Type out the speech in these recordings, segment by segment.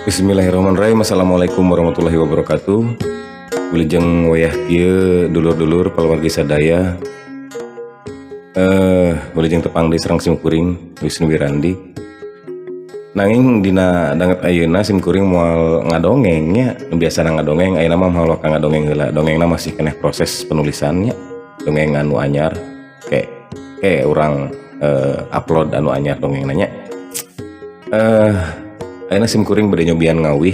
Bismillahirrahmanirrahim. Assalamualaikum warahmatullahi wabarakatuh. Wilujeng wayah kieu dulur-dulur paluargi sadaya. Wilujeng tepang di Serang Simkuring Wisnu Wirandi. Nanging dina danget ayeuna Simkuring moal ngadongengnya. Biasa ngadongeng ayeuna mah moal ngadongeng heula. Dongengna masih keneh proses penulisannya. Dongeng anu anyar kayak orang upload anu anyar dongeng nanya. Ayeuna Simkuring bade nyobian ngawih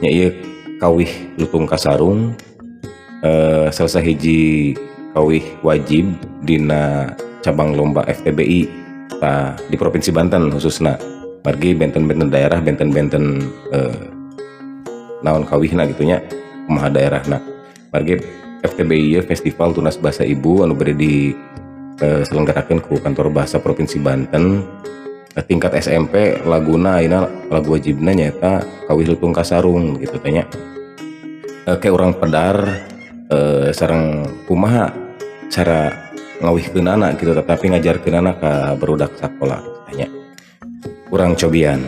nya ieu kawih lutung kasarung, salah hiji kawih wajib dina cabang lomba FTBI di Provinsi Banten khususna. Margi benten-benten daerah benten-benten naon kawihna gitunya kumaha daerahna. Margi FTBI Festival Tunas Basa Ibu anu bade di selenggarakeun ku Kantor Bahasa Provinsi Banten. Tingkat SMP laguna ayeuna lagu wajibna nyaeta kawih lutung kasarung gitu tanya. Kayak orang pedar sareng kumaha cara ngawihkeun anak gitu tetapi ngajarkeun anak ka barudak sakola tanya. Urang cobian.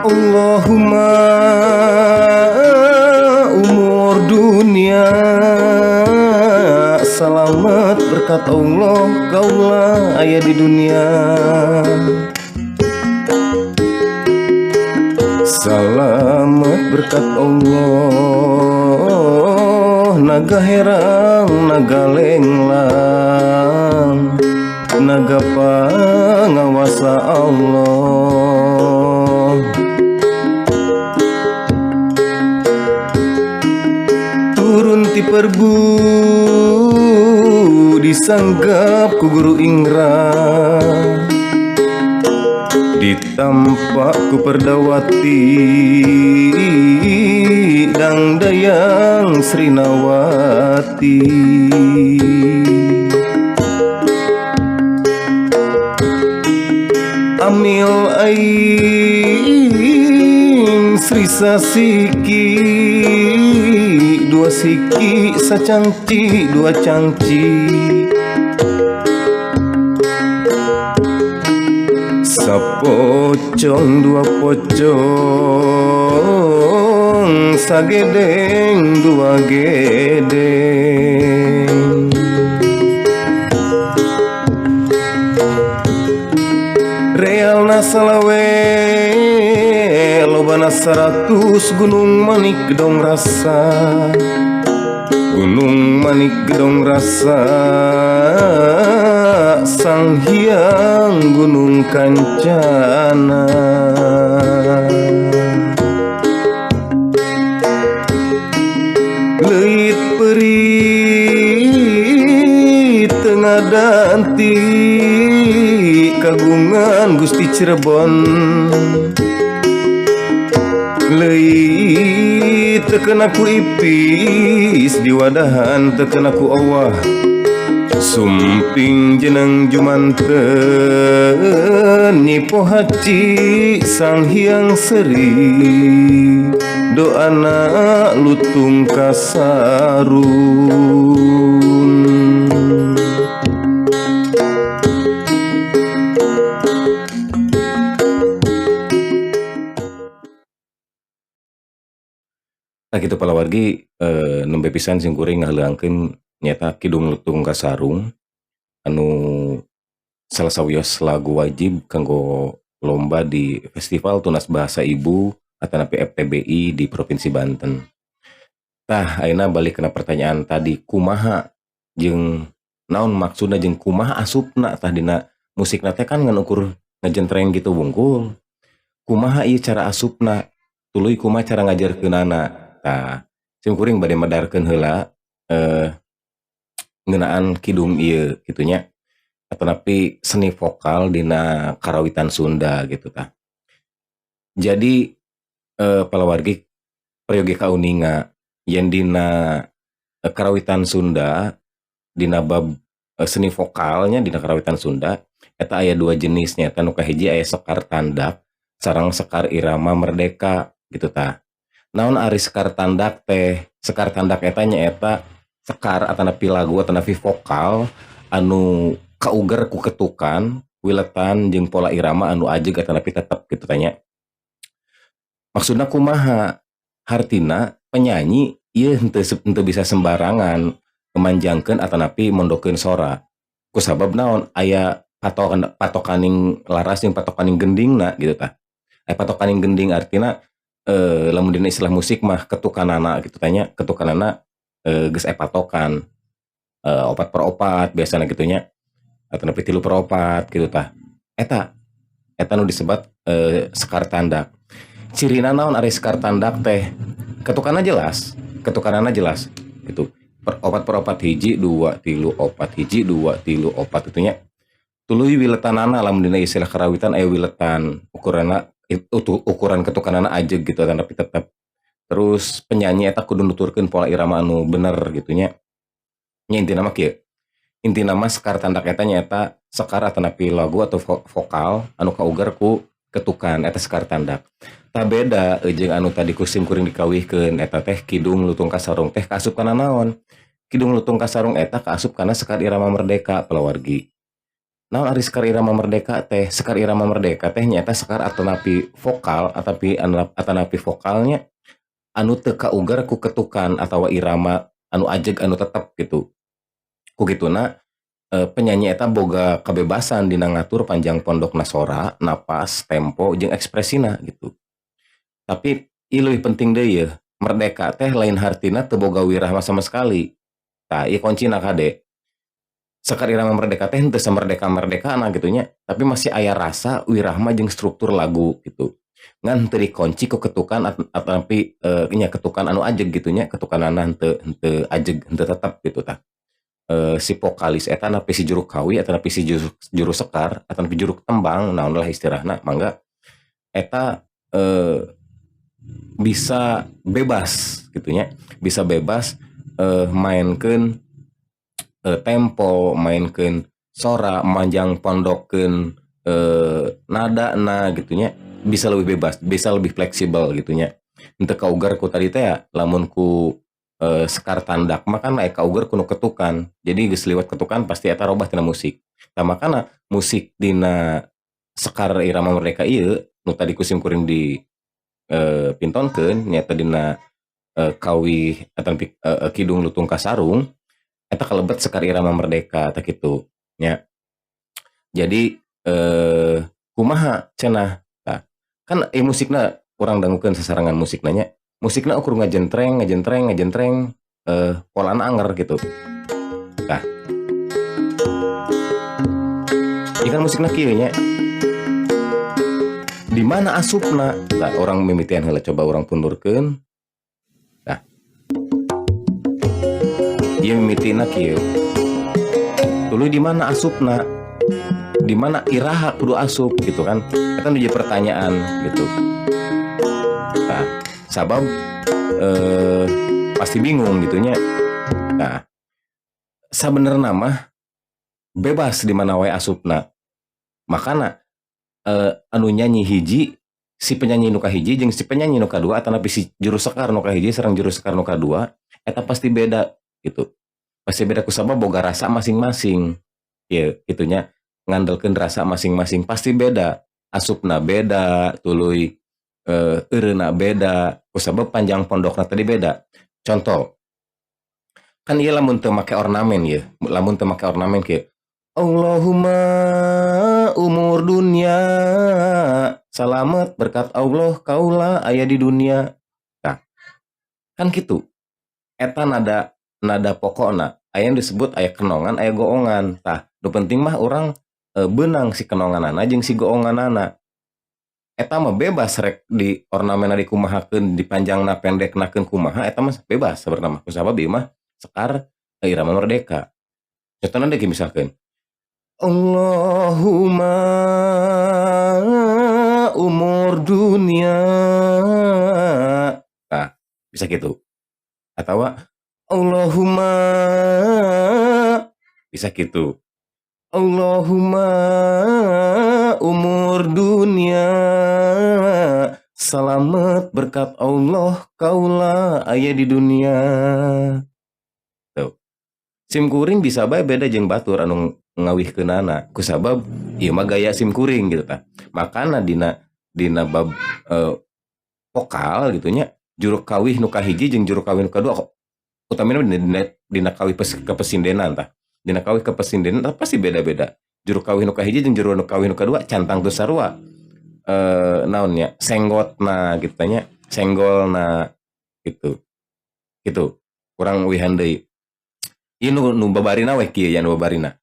Allahumma umur dunia selamat berkat Allah kaulah aya di dunia. Selamat berkat Allah naga herang naga lenglang naga pangawasa Allah. Turun ti perbu disanggap ku guru Ingra, ditampak ku Perdawati dang dayang Srinawati. Amil aing Sri Sasiki dua siki sacangci dua cangci. Sapocong dua pocong sagedeng dua gedeng. Realna salawe lobana 100 gunung manik gedong rasa. Gunung manik gedong rasa Sang Hyang Gunung Kancana. Leuit peri tengah danti kagungan Gusti Cirebon. Leuit teken aku ipis di wadahan teken aku Allah. Sumping jeneng jumanten nyipo haji Sang Hyang Seri doana lutung kasarung. Nah gitu palawargi nembe pisan Simkuring ngaheulangkeun nyata kidung lutung kasarung anu salah sawios lagu wajib kanggo lomba di Festival Tunas Bahasa Ibu atanapi FTBI di Provinsi Banten. Tah ayeuna balik kena pertanyaan tadi kumaha jeung naon maksudna jeung kumaha asupna tah dina musikna teh kan ngan ukur ngajentreng gitu wungkul. Kumaha ieu cara asupna tuluy kumaha cara ngajarkeunana. Tah Simkuring bade madarkeun heula ngeunaan kidung ieu gitunya atanapi seni vokal dina karawitan Sunda gitu tah. Jadi palawargi prayogi kauninga yen dina karawitan Sunda dina bab seni vokalnya dina karawitan Sunda eta aya dua jenisnya eta nu kahiji aya sekar tandak sareng sekar irama merdeka gitu tah. Naon ari sekar tandak teh? Sekar tandak eta nyaeta sekar atanapi lagu atanapi vokal anu kauger ku ketukan, wiletan jeung pola irama anu ajeg atanapi tetep gitu tanya. Maksudna kumaha? Hartina penyanyi ieu henteu bisa sembarangan memanjangkeun atanapi mondokeun sora. Kusabab naon? Aya patokaning laras jeung patokaning gendingna gitu tah. Patokaning gending artina lamun dina istilah musik mah ketukanana gitu tanya, ketukanana geus patokan opat per opat biasana gitunya atau nepi 3/4 gitu tah. Eta eta nu disebat sekar tandak. Cirina naon ari sekar tandak teh? Ketukanana jelas gitu. Opat per opat hiji 2 3 opat hiji 2 3 opat itunya. Tuluy wiletanana lamun dina istilah karawitan aya wiletan, ukuran ketukanana ajeg gitu tapi tetep. Terus penyanyi eta kudu nuturkeun pola irama anu bener gitunya. Nya intina mah kieu. Intina mah sekar tandak eta nyaeta sekar atanapi lagu atau vokal anu kauger ku ketukan eta sekar tandak. Tah beda jeung anu tadi kusim kuring dikawihkeun eta teh kidung lutung kasarung teh kaasup kana naon? Kidung lutung kasarung eta kaasup kana sekar irama merdeka palawargi. Naon ari sekar irama merdeka teh? Sekar irama merdeka teh nyaeta sekar atanapi vokal atapi atanapi vokalnya anu teu kauger ku ketukan atawa irama anu ajeg anu tetep gitu. Ku kituna penyanyi eta boga kebebasan dina ngatur panjang pondokna sora, napas, tempo jeung ekspresina gitu. Tapi ieu leuwih penting deui yeuh, merdeka teh lain hartina teu boga wirahma sama sekali. Tah ieu kuncina kade. Sekar irama merdeka teh henteu samerdeka-merdekana gitunya, tapi masih aya rasa wirahma jeung struktur lagu gitu. Ngan teu dikunci ku ketukan tapi nya ketukan anu ajeg gitunya, ketukanana henteu ajeg henteu tetep gitu tah. Si vokalis eta napi si juru kawi atau napi si juru sekar atau napi juru tembang naon lah istilahna mangga eta bisa bebas gitunya, bisa bebas mainkeun tempo, mainkeun sora, manjang pondokkeun nada na gitunya, bisa lebih bebas, bisa lebih fleksibel gitunya. Henteu kauger ku tadi teh lamun ku sekar tandak mah kan aya kauger kuno ketukan. Jadi geus liwat ketukan pasti eta robah tina musik. Tah makana musik dina sekar irama merdeka ieu nu tadi kusim kuring di pintonkeun nyaeta dina kawih ataupun kidung lutung kasarung eta kalebet sekar irama merdeka tah kitu nya. Jadi kumaha cenah tah kan musikna urang dangukeun sasarangan musikna nya. Musikna ukur ngajentreng polana anger gitu. Tah ieu kan musikna kieu nya. Di mana asupna? Tah orang mimitian heula coba urang pundurkeun. Tah ieu mimitina kieu. Tuluy di mana asupna? Di mana iraha kudu asup gitu kan? Eta nu jadi pertanyaan gitu. Tah sabab pasti bingung gitunya. Nah, sabenerna mah bebas di mana wae asupna. Makana anu nyanyi hiji si penyanyi nu kahiji jeung si penyanyi nu kadua atanapi si juru sekar nu kahiji sareng juru sekar nu kadua eta pasti beda gitu. Pasti beda kusabab boga rasa masing-masing. Ieu itunya ngandelkeun rasa masing-masing pasti beda. Asupna beda, tuluy eureuna beda, kusabab panjang pondokna tadi beda. Contoh, kan ieu lamun teu make ornamen ieu, lamun teu make ornamen kieu. Allahumma umur dunia, salamet berkat Allah kaulah aya di dunia. Nah, kan gitu. Eta nada pokokna, aya yang disebut aya kenongan, aya goongan. Tah, nu penting mah urang beunang si kenonganana jeung si goonganana. Eta mah bebas rek di ornamenna dikumahakeun dipanjangna pendeknakeun kumaha eta mah bebas sabenerna mah kusabab ieu mah sekar irama merdeka. Contohna deui misalkeun Allahumma umur dunia. Nah, bisa gitu. Atawa Allahumma bisa gitu. Allahumma umur dunia salamet berkat Allah kaula aya di dunia. Tuh. Sim kuring bisa bae beda jeung batur anu ngawihkeunana kusabab ieu mah gaya sim kuring gitu tah. Makana dina bab vokal gitu nya juru kawih nu kahiji jeung juru kawih nu kadua utamina dina kawih kepesindenan tah. Dina kawih kepesindenan pasti beda-beda. Juru kawih nu kahiji jeung juru kawih nu kadua cantang teu sarua. Naonnya senggotna gitu tanya senggolna gitu. Gitu. Kurang wihan deui. Ieu nu babarina we kieu ya nu babarina.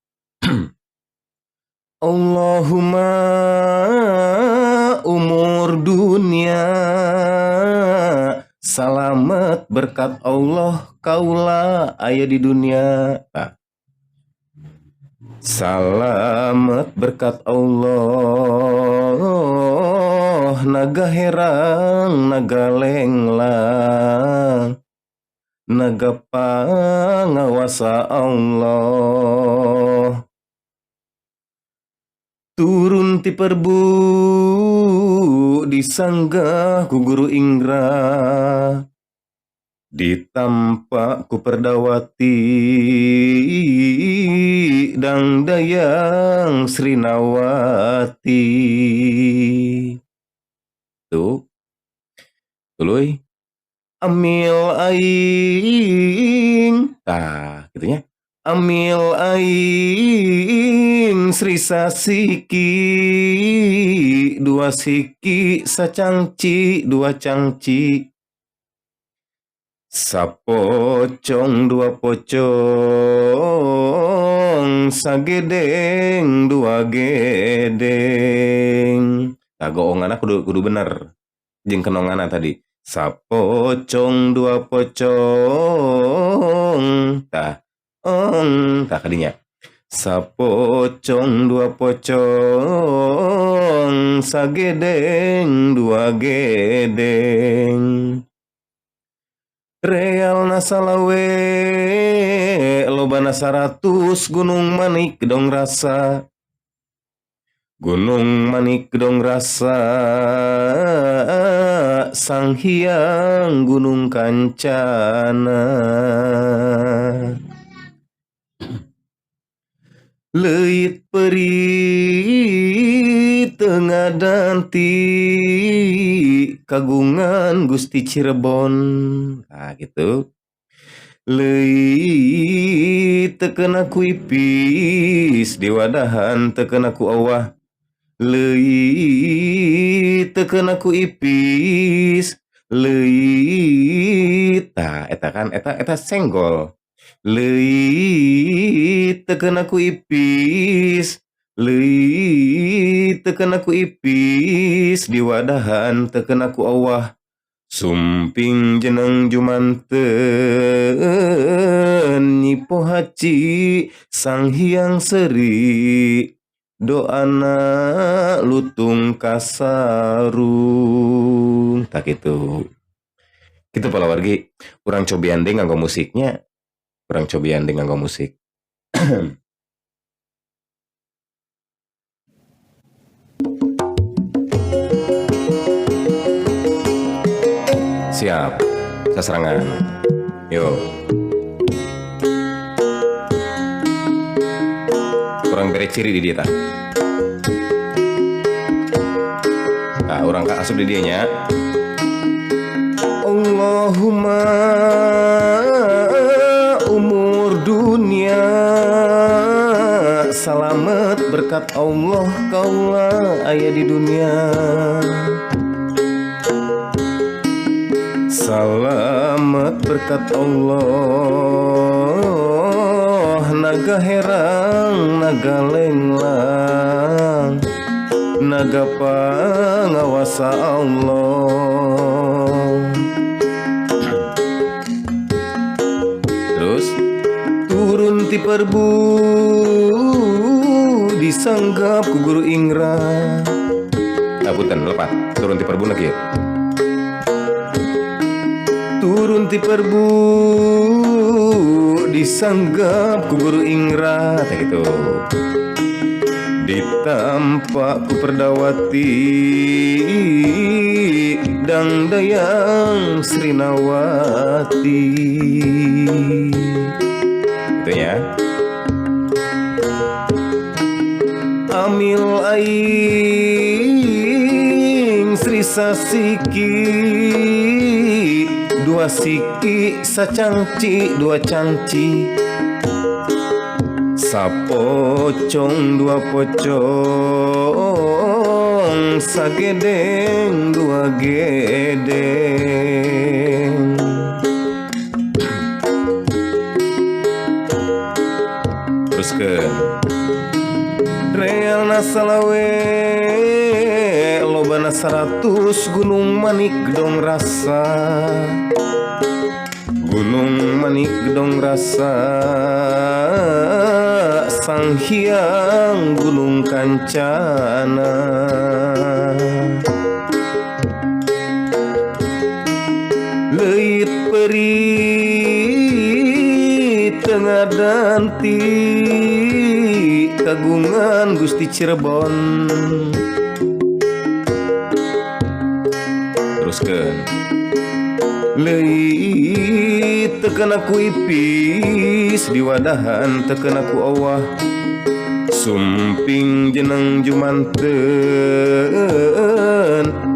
Allahumma umur dunia salamet berkat Allah kaula aya di dunia. Nah. Salamet berkat Allah naga herang naga lenglang naga pangawasa Allah turun ti perbu disanggah ku guru Ingra ditampa ku Perdawati dang dayang Srinawati tuh tuluy amil aing tah gitunya amil aing Sri Sasiki dua siki sacangci dua cangci sapocong dua pocong sagedeng dua gedeng tah goonganna kudu bener jeung kenonganna tadi sapocong dua pocong tah tah kadinya sapocong dua pocong sagedeng dua gedeng real nasalawe lobana 100 gunung manik dong rasa gunung manik dong rasa sang hyang gunung kancana leuit peri tengah danti kagungan Gusti Cirebon nah gitu leuit teken aku ipis di wadahan teken aku awah leuit teken aku ipis leuit tah eta kan eta senggol leuit teken aku ipis leuit teken aku ipis di wadahan teken aku awah sumping jeneng jumanten nyipo haci sang hyang seri doana lutung kasarung tak gitu pala wargi urang cobian deh nganggo musiknya urang cobian deh nganggo musik siap saserangan yo kurang bere ciri di dia tak nah orang kak asup di dia nya Allahumma umur dunia salamet berkat Allah kaula aya di dunia salamet berkat Allah naga herang naga lenglang naga pangawasa Allah terus turun ti perbu disanggap ku guru Ingra punten lepat turun ti perbu lagi turun ti perbu disanggap ku guru Ingra kayak gitu ditampa ku Perdawati dudang dayang Srinawati. Gitu ya. Amil aing Sri Sasiki, dua siki sacangci dua cangci, sapocong dua pocong, sagedeng dua gedeng. Teruskeun real nasalawe lobana 100 gunung manik gedong rasa, gunung manik gedong rasa, sang hyang gunung kancana. Leit peri tengah danti, kagungan Gusti Cirebon. Teruskeun leit teken aku ipis di wadahan teken aku awah, sumping jeneng jumanten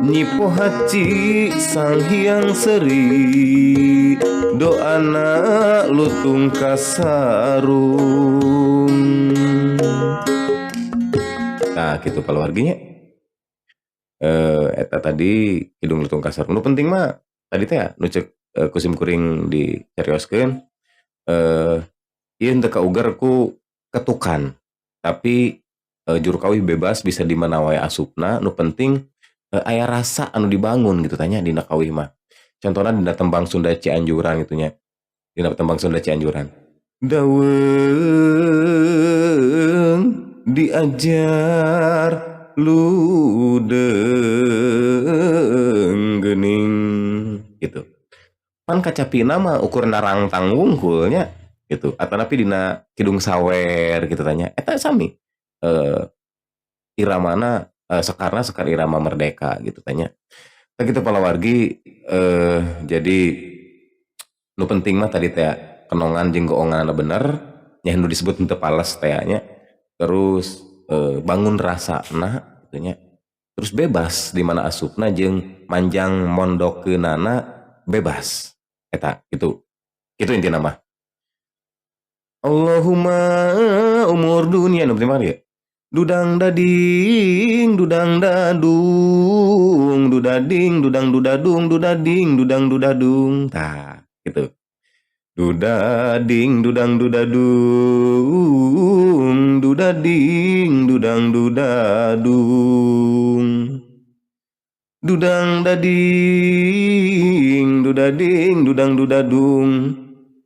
nyipo haci sang hyang seri, doana lutung kasarung. Nah gitu keluarganya. Eta tadi hidung lutung kasar. Nu penting mah tadi teh nu cek kusim kuring di carioskeun ieu henteu kaugar ku ketukan. Tapi juru kawih bebas bisa di mana wae asupna, nu penting aya rasa anu dibangun gitu tanya dina kawih mah. Contohna dina tembang Sunda Cianjuran gitu nya. Dina tembang Sunda Cianjuran. Daweung diajar ludeng geuning gitu. Pan kacapina mah ukur narang tanggung kulnya gitu. Atanapi dina kidung sawer gitu tanya. Eta sami iramana sekarna sekar irama merdeka gitu tanya. Nah gitu palawargi jadi nu penting mah tadi teh kenongan jeung goongan bener nya nu disebut henteu pales teh nya. Terus bangun rasa nah gitu nya. Terus bebas di mana asupna jeung manjang mondokeunana bebas eta gitu. Itu intina mah. Allahumma umur dunia nu penting ya. Dudang dading dudang dadung dudading dudang dudadung dudading dudang dudadung. Tah gitu. Dudading dudang dudadung dudading dudang dudadung, dudang dading dudading dudang dudadung,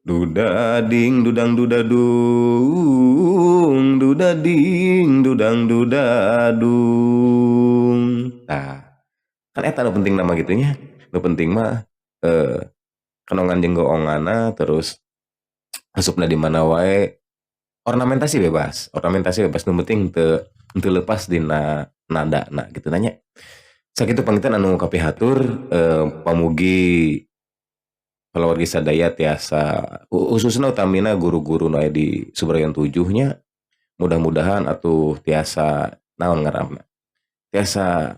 dudading dudang dudadung dudading dudang dudadung. Nah kan eta nu penting nama gitunya. Nu penting mah kenongan jeung goongana terus asupna di mana wae, ornamentasi bebas nu penting teu lepas dina nadana gitu nanya. Sakitu pangitan anu kapihatur pamugi palawargi sadaya tiasa khususna utamina guru-guru nu aya di Subrayan 7 nya mudah-mudahan atuh tiasa naon ngaranna tiasa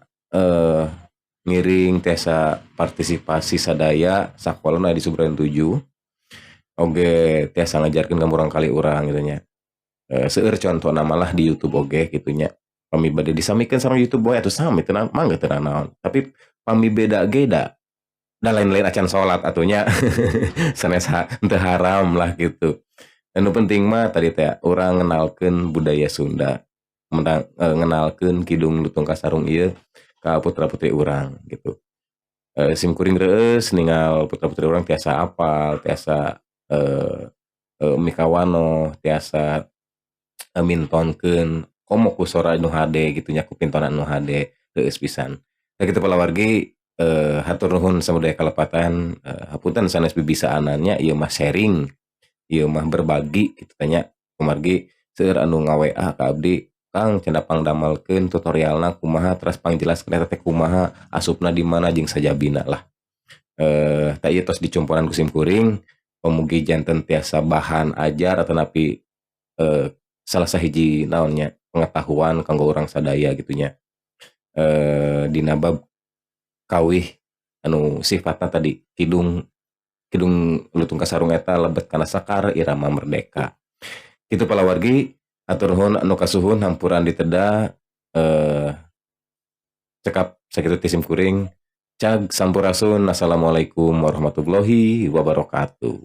ngiring tiasa partisipasi sadaya sakola nu aya di Subrayan 7 oge tiasa ngajarkeun ka murang kali urang gitu nya. Seueur contohna malah di YouTube oge gitu nya. Pami bade disamikeun sareng YouTube boy atuh sami teu mangga teu naon. Tapi pami beda geda da lain-lain acan salat atunya sanes henteu haram lah gitu. Dan nu penting mah tadi teh urang ngenalkeun budaya Sunda, ngenalkeun kidung lutung kasarung ieu ka putra-putri urang gitu. Sim kuring reueus ningal putra-putri urang tiasa apal, tiasa mikawano, tiasa mintonkeun komo ku sora nu hade gitu nya ku pintonan nu hade reueus pisan. Da kitu palawargi hatur nuhun samudaya kalepatan hapunten sanes bibisaanannya ieu mah sharing, ieu mah berbagi kitu tanya kumargi seueur anu nga-WA ka abdi tukang cenah pangdamelkeun tutorialna kumaha terus pangjelaskeun eta teh kumaha asupna di mana jeung sajabina lah. Tak ieu tos dicumpuran ku simkuring pemugi janten tiasa bahan ajar atau napi salah sahiji naonnya pengetahuan kanggo urang sadaya gitunya. Dina bab kawih anu sifatna tadi kidung kidung lutung kasarung eta lebet kana sakar irama merdeka. Kitu palawargi atur nuhun anu kasuhun hampuran diteda cekap sakitu ti simkuring cag sampurasun assalamualaikum warahmatullahi wabarakatuh.